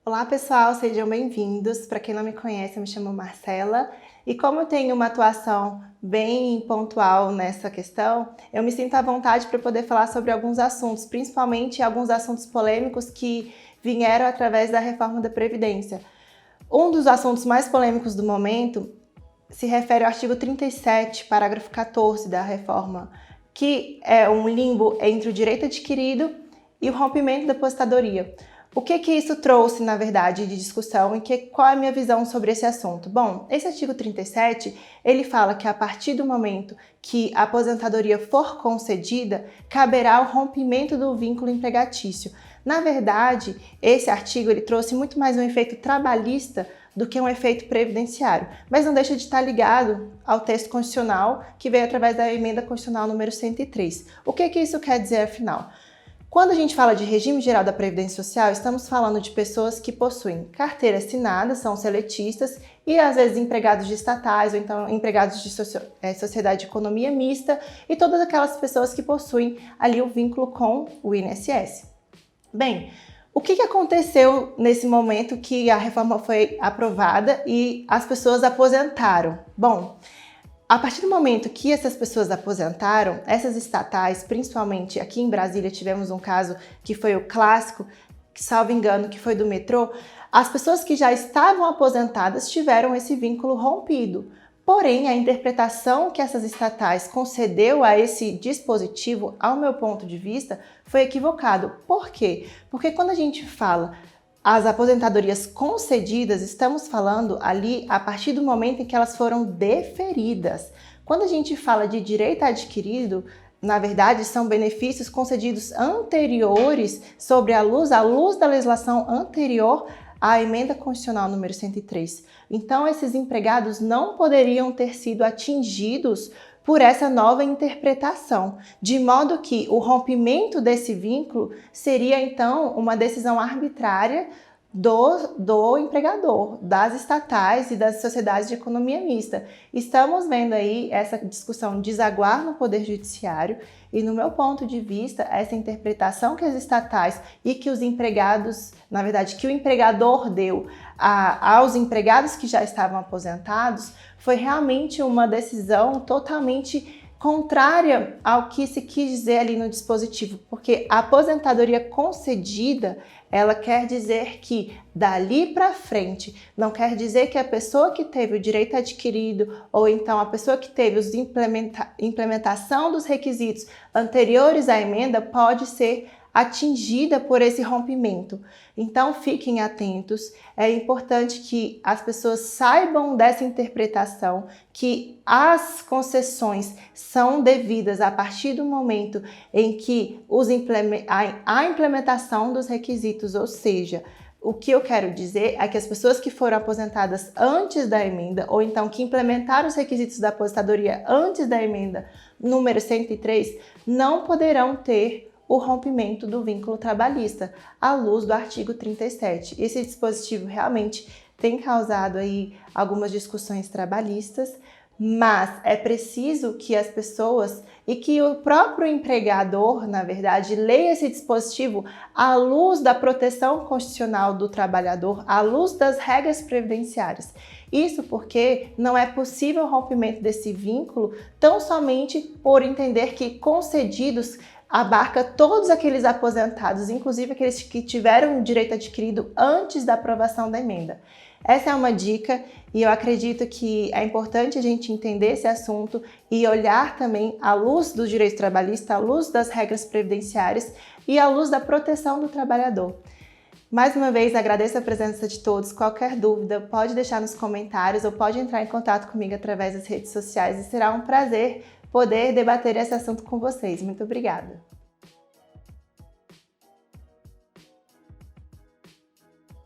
Olá pessoal, sejam bem-vindos. Para quem não me conhece, eu me chamo Marcela e como eu tenho uma atuação bem pontual nessa questão, eu me sinto à vontade para poder falar sobre alguns assuntos, principalmente alguns assuntos polêmicos que vieram através da reforma da Previdência. Um dos assuntos mais polêmicos do momento se refere ao artigo 37, parágrafo 14 da reforma, que é um limbo entre o direito adquirido e o rompimento da aposentadoria. O que isso trouxe, na verdade, de discussão e qual é a minha visão sobre esse assunto? Bom, esse artigo 37, ele fala que a partir do momento que a aposentadoria for concedida, caberá o rompimento do vínculo empregatício. Na verdade, esse artigo ele trouxe muito mais um efeito trabalhista do que um efeito previdenciário, mas não deixa de estar ligado ao texto constitucional que veio através da emenda constitucional número 103. O que isso quer dizer, afinal? Quando a gente fala de regime geral da Previdência Social, estamos falando de pessoas que possuem carteira assinada, são seletistas e às vezes empregados de estatais ou então empregados de sociedade de economia mista e todas aquelas pessoas que possuem ali o vínculo com o INSS. Bem, o que aconteceu nesse momento que a reforma foi aprovada e as pessoas aposentaram? Bom, a partir do momento que essas pessoas aposentaram, essas estatais, principalmente aqui em Brasília tivemos um caso que foi o clássico, que salvo engano, que foi do metrô, as pessoas que já estavam aposentadas tiveram esse vínculo rompido. Porém, a interpretação que essas estatais concedeu a esse dispositivo, ao meu ponto de vista, foi equivocado. Por quê? Porque quando a gente fala as aposentadorias concedidas, estamos falando ali a partir do momento em que elas foram deferidas. Quando a gente fala de direito adquirido, na verdade, são benefícios concedidos anteriores sobre a luz da legislação anterior à emenda constitucional número 103. Então, esses empregados não poderiam ter sido atingidos por essa nova interpretação, de modo que o rompimento desse vínculo seria, então, uma decisão arbitrária do empregador, das estatais e das sociedades de economia mista. Estamos vendo aí essa discussão desaguar no Poder Judiciário e, no meu ponto de vista, essa interpretação que as estatais e que os empregados, na verdade, que o empregador deu aos empregados que já estavam aposentados, foi realmente uma decisão totalmente contrária ao que se quis dizer ali no dispositivo, porque a aposentadoria concedida, ela quer dizer que dali para frente, não quer dizer que a pessoa que teve o direito adquirido ou então a pessoa que teve a implementação dos requisitos anteriores à emenda pode ser atingida por esse rompimento. Então fiquem atentos, é importante que as pessoas saibam dessa interpretação, que as concessões são devidas a partir do momento em que a implementação dos requisitos, ou seja, o que eu quero dizer é que as pessoas que foram aposentadas antes da emenda, ou então que implementaram os requisitos da aposentadoria antes da emenda número 103, não poderão ter o rompimento do vínculo trabalhista, à luz do artigo 37. Esse dispositivo realmente tem causado aí algumas discussões trabalhistas, mas é preciso que as pessoas e que o próprio empregador, na verdade, leia esse dispositivo à luz da proteção constitucional do trabalhador, à luz das regras previdenciárias. Isso porque não é possível o rompimento desse vínculo tão somente por entender que concedidos abarca todos aqueles aposentados, inclusive aqueles que tiveram o direito adquirido antes da aprovação da emenda. Essa é uma dica e eu acredito que é importante a gente entender esse assunto e olhar também à luz do direito trabalhista, à luz das regras previdenciárias e à luz da proteção do trabalhador. Mais uma vez, agradeço a presença de todos. Qualquer dúvida, pode deixar nos comentários ou pode entrar em contato comigo através das redes sociais e será um prazer poder debater esse assunto com vocês. Muito obrigada!